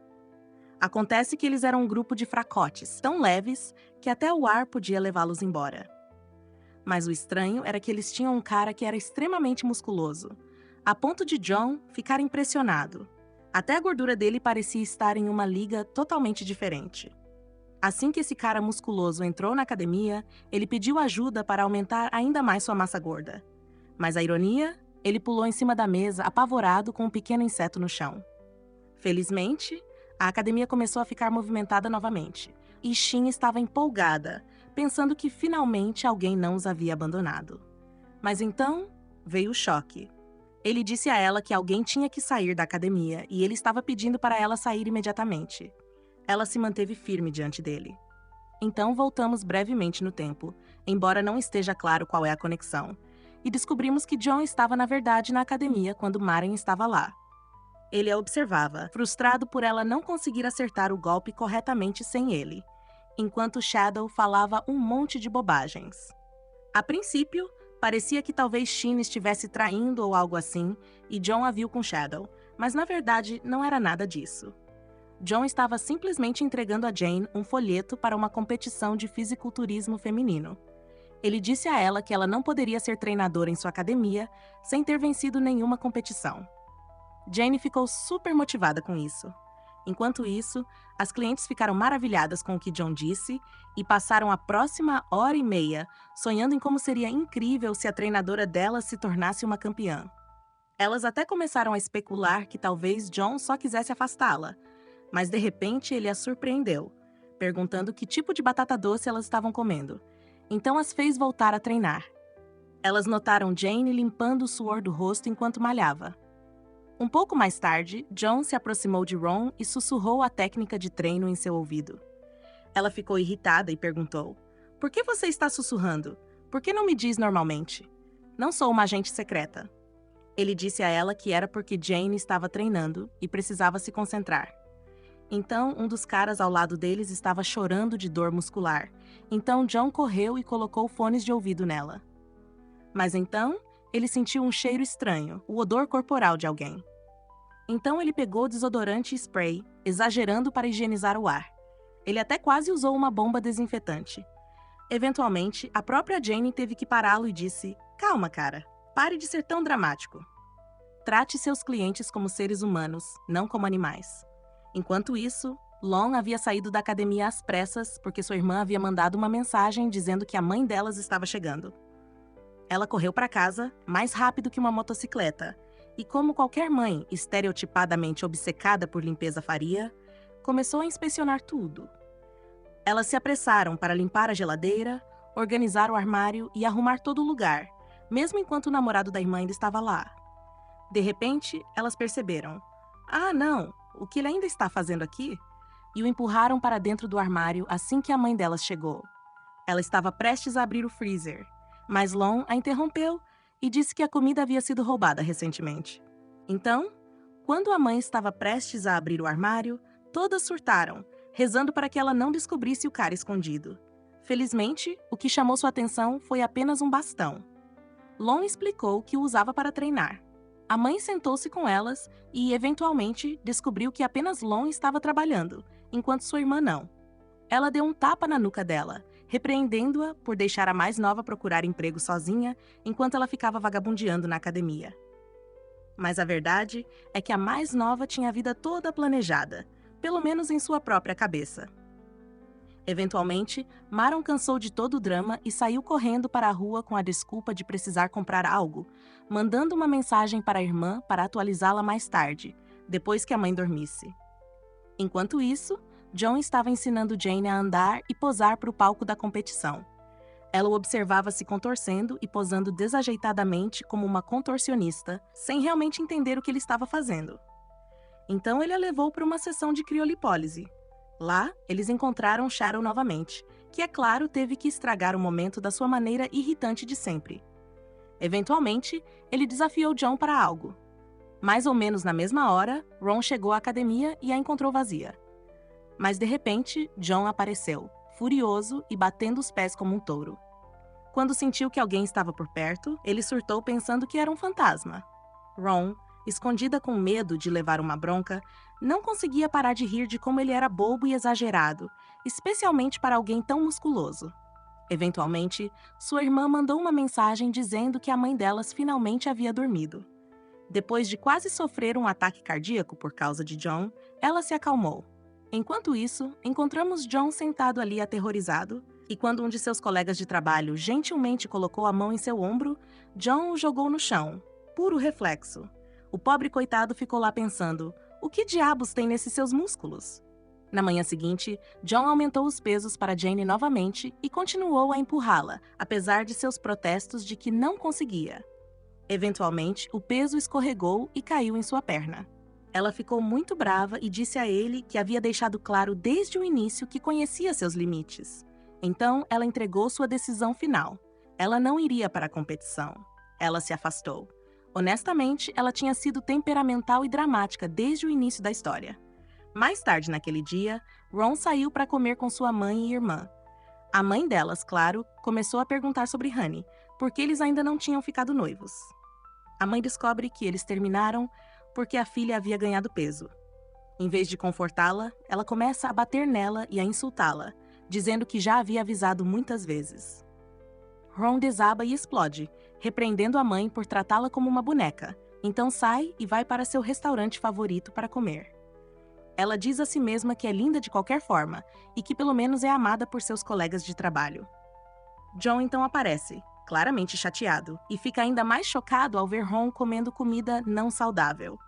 Acontece que eles eram um grupo de fracotes, tão leves que até o ar podia levá-los embora. Mas o estranho era que eles tinham um cara que era extremamente musculoso, a ponto de John ficar impressionado. Até a gordura dele parecia estar em uma liga totalmente diferente. Assim que esse cara musculoso entrou na academia, ele pediu ajuda para aumentar ainda mais sua massa gorda. Mas a ironia? Ele pulou em cima da mesa, apavorado com um pequeno inseto no chão. Felizmente, a academia começou a ficar movimentada novamente, e Shin estava empolgada, pensando que finalmente alguém não os havia abandonado. Mas então, veio o choque. Ele disse a ela que alguém tinha que sair da academia e ele estava pedindo para ela sair imediatamente. Ela se manteve firme diante dele. Então voltamos brevemente no tempo, embora não esteja claro qual é a conexão, e descobrimos que John estava na verdade na academia quando Maren estava lá. Ele a observava, frustrado por ela não conseguir acertar o golpe corretamente sem ele, enquanto Shadow falava um monte de bobagens. A princípio, parecia que talvez Shin estivesse traindo ou algo assim, e John a viu com Shadow, mas na verdade não era nada disso. John estava simplesmente entregando a Jane um folheto para uma competição de fisiculturismo feminino. Ele disse a ela que ela não poderia ser treinadora em sua academia sem ter vencido nenhuma competição. Jane ficou super motivada com isso. Enquanto isso, as clientes ficaram maravilhadas com o que John disse e passaram a próxima hora e meia sonhando em como seria incrível se a treinadora delas se tornasse uma campeã. Elas até começaram a especular que talvez John só quisesse afastá-la, mas de repente ele as surpreendeu, perguntando que tipo de batata doce elas estavam comendo. Então as fez voltar a treinar. Elas notaram Jane limpando o suor do rosto enquanto malhava. Um pouco mais tarde, John se aproximou de Ron e sussurrou a técnica de treino em seu ouvido. Ela ficou irritada e perguntou: "Por que você está sussurrando? Por que não me diz normalmente? Não sou uma agente secreta." Ele disse a ela que era porque Jane estava treinando e precisava se concentrar. Então, um dos caras ao lado deles estava chorando de dor muscular. Então, John correu e colocou fones de ouvido nela. Mas então, ele sentiu um cheiro estranho, o odor corporal de alguém. Então ele pegou desodorante e spray, exagerando para higienizar o ar. Ele até quase usou uma bomba desinfetante. Eventualmente, a própria Jane teve que pará-lo e disse: "Calma, cara. Pare de ser tão dramático. Trate seus clientes como seres humanos, não como animais." Enquanto isso, Lon havia saído da academia às pressas porque sua irmã havia mandado uma mensagem dizendo que a mãe delas estava chegando. Ela correu para casa mais rápido que uma motocicleta e, como qualquer mãe estereotipadamente obcecada por limpeza faria, começou a inspecionar tudo. Elas se apressaram para limpar a geladeira, organizar o armário e arrumar todo o lugar, mesmo enquanto o namorado da irmã ainda estava lá. De repente, elas perceberam: "Ah, não! O que ele ainda está fazendo aqui?" E o empurraram para dentro do armário assim que a mãe delas chegou. Ela estava prestes a abrir o freezer, mas Lon a interrompeu e disse que a comida havia sido roubada recentemente. Então, quando a mãe estava prestes a abrir o armário, todas surtaram, rezando para que ela não descobrisse o cara escondido. Felizmente, o que chamou sua atenção foi apenas um bastão. Lon explicou que o usava para treinar. A mãe sentou-se com elas e, eventualmente, descobriu que apenas Lon estava trabalhando, enquanto sua irmã não. Ela deu um tapa na nuca dela, repreendendo-a por deixar a mais nova procurar emprego sozinha enquanto ela ficava vagabundeando na academia. Mas a verdade é que a mais nova tinha a vida toda planejada, pelo menos em sua própria cabeça. Eventualmente, Maron cansou de todo o drama e saiu correndo para a rua com a desculpa de precisar comprar algo, mandando uma mensagem para a irmã para atualizá-la mais tarde, depois que a mãe dormisse. Enquanto isso, John estava ensinando Jane a andar e posar para o palco da competição. Ela o observava se contorcendo e posando desajeitadamente como uma contorcionista, sem realmente entender o que ele estava fazendo. Então ele a levou para uma sessão de criolipólise. Lá, eles encontraram Shadow novamente, que, é claro, teve que estragar o momento da sua maneira irritante de sempre. Eventualmente, ele desafiou John para algo. Mais ou menos na mesma hora, Ron chegou à academia e a encontrou vazia. Mas, de repente, John apareceu, furioso e batendo os pés como um touro. Quando sentiu que alguém estava por perto, ele surtou pensando que era um fantasma. Ron, escondida com medo de levar uma bronca, não conseguia parar de rir de como ele era bobo e exagerado, especialmente para alguém tão musculoso. Eventualmente, sua irmã mandou uma mensagem dizendo que a mãe delas finalmente havia dormido. Depois de quase sofrer um ataque cardíaco por causa de John, ela se acalmou. Enquanto isso, encontramos John sentado ali aterrorizado, e quando um de seus colegas de trabalho gentilmente colocou a mão em seu ombro, John o jogou no chão. Puro reflexo. O pobre coitado ficou lá pensando, o que diabos tem nesses seus músculos? Na manhã seguinte, John aumentou os pesos para Jane novamente e continuou a empurrá-la, apesar de seus protestos de que não conseguia. Eventualmente, o peso escorregou e caiu em sua perna. Ela ficou muito brava e disse a ele que havia deixado claro desde o início que conhecia seus limites. Então, ela entregou sua decisão final. Ela não iria para a competição. Ela se afastou. Honestamente, ela tinha sido temperamental e dramática desde o início da história. Mais tarde naquele dia, Ron saiu para comer com sua mãe e irmã. A mãe delas, claro, começou a perguntar sobre Honey, porque eles ainda não tinham ficado noivos. A mãe descobre que eles terminaram porque a filha havia ganhado peso. Em vez de confortá-la, ela começa a bater nela e a insultá-la, dizendo que já havia avisado muitas vezes. Ron desaba e explode, repreendendo a mãe por tratá-la como uma boneca, então sai e vai para seu restaurante favorito para comer. Ela diz a si mesma que é linda de qualquer forma e que pelo menos é amada por seus colegas de trabalho. John então aparece, claramente chateado, e fica ainda mais chocado ao ver Ron comendo comida não saudável.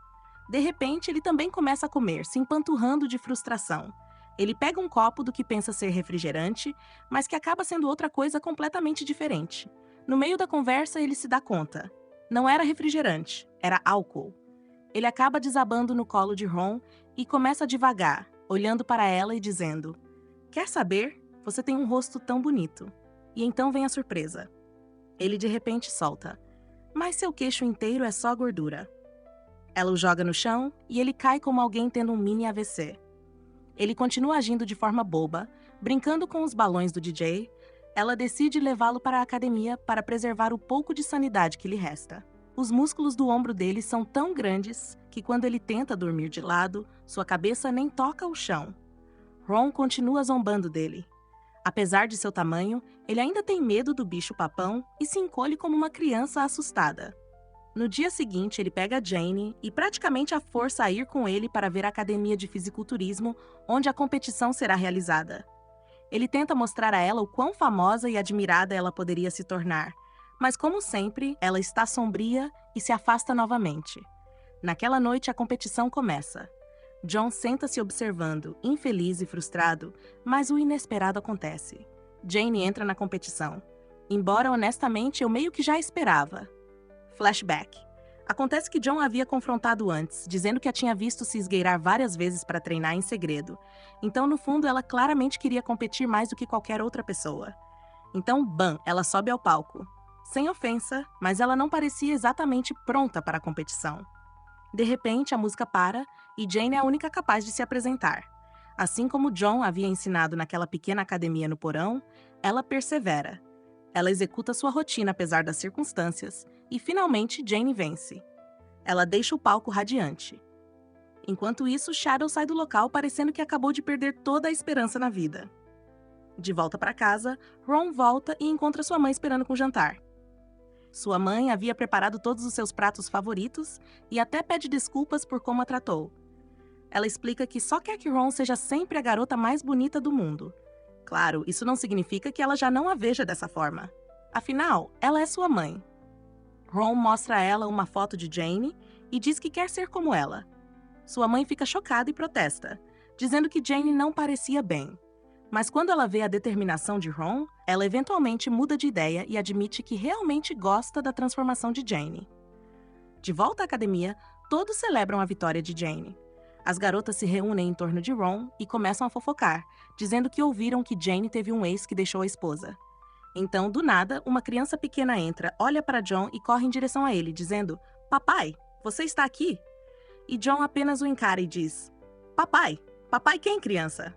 De repente, ele também começa a comer, se empanturrando de frustração. Ele pega um copo do que pensa ser refrigerante, mas que acaba sendo outra coisa completamente diferente. No meio da conversa, ele se dá conta. Não era refrigerante, era álcool. Ele acaba desabando no colo de Ron e começa devagar, olhando para ela e dizendo: "Quer saber? Você tem um rosto tão bonito." E então vem a surpresa. Ele de repente solta: "Mas seu queixo inteiro é só gordura." Ela o joga no chão e ele cai como alguém tendo um mini AVC. Ele continua agindo de forma boba, brincando com os balões do DJ. Ela decide levá-lo para a academia para preservar o pouco de sanidade que lhe resta. Os músculos do ombro dele são tão grandes que quando ele tenta dormir de lado, sua cabeça nem toca o chão. Ron continua zombando dele. Apesar de seu tamanho, ele ainda tem medo do bicho-papão e se encolhe como uma criança assustada. No dia seguinte, ele pega Jane e praticamente a força a ir com ele para ver a academia de fisiculturismo, onde a competição será realizada. Ele tenta mostrar a ela o quão famosa e admirada ela poderia se tornar, mas como sempre, ela está sombria e se afasta novamente. Naquela noite, a competição começa. John senta-se observando, infeliz e frustrado, mas o inesperado acontece. Jane entra na competição. Embora honestamente eu meio que já esperava. Flashback. Acontece que John havia confrontado antes, dizendo que a tinha visto se esgueirar várias vezes para treinar em segredo. Então, no fundo, ela claramente queria competir mais do que qualquer outra pessoa. Então, bam, ela sobe ao palco. Sem ofensa, mas ela não parecia exatamente pronta para a competição. De repente, a música para e Jane é a única capaz de se apresentar. Assim como John havia ensinado naquela pequena academia no porão, ela persevera. Ela executa sua rotina apesar das circunstâncias e, finalmente, Jane vence. Ela deixa o palco radiante. Enquanto isso, Shadow sai do local parecendo que acabou de perder toda a esperança na vida. De volta para casa, Ron volta e encontra sua mãe esperando com o jantar. Sua mãe havia preparado todos os seus pratos favoritos e até pede desculpas por como a tratou. Ela explica que só quer que Ron seja sempre a garota mais bonita do mundo. Claro, isso não significa que ela já não a veja dessa forma. Afinal, ela é sua mãe. Ron mostra a ela uma foto de Jane e diz que quer ser como ela. Sua mãe fica chocada e protesta, dizendo que Jane não parecia bem. Mas quando ela vê a determinação de Ron, ela eventualmente muda de ideia e admite que realmente gosta da transformação de Jane. De volta à academia, todos celebram a vitória de Jane. As garotas se reúnem em torno de Ron e começam a fofocar, dizendo que ouviram que Jane teve um ex que deixou a esposa. Então, do nada, uma criança pequena entra, olha para John e corre em direção a ele, dizendo: "Papai, você está aqui?" E John apenas o encara e diz: "Papai? Papai quem, criança?"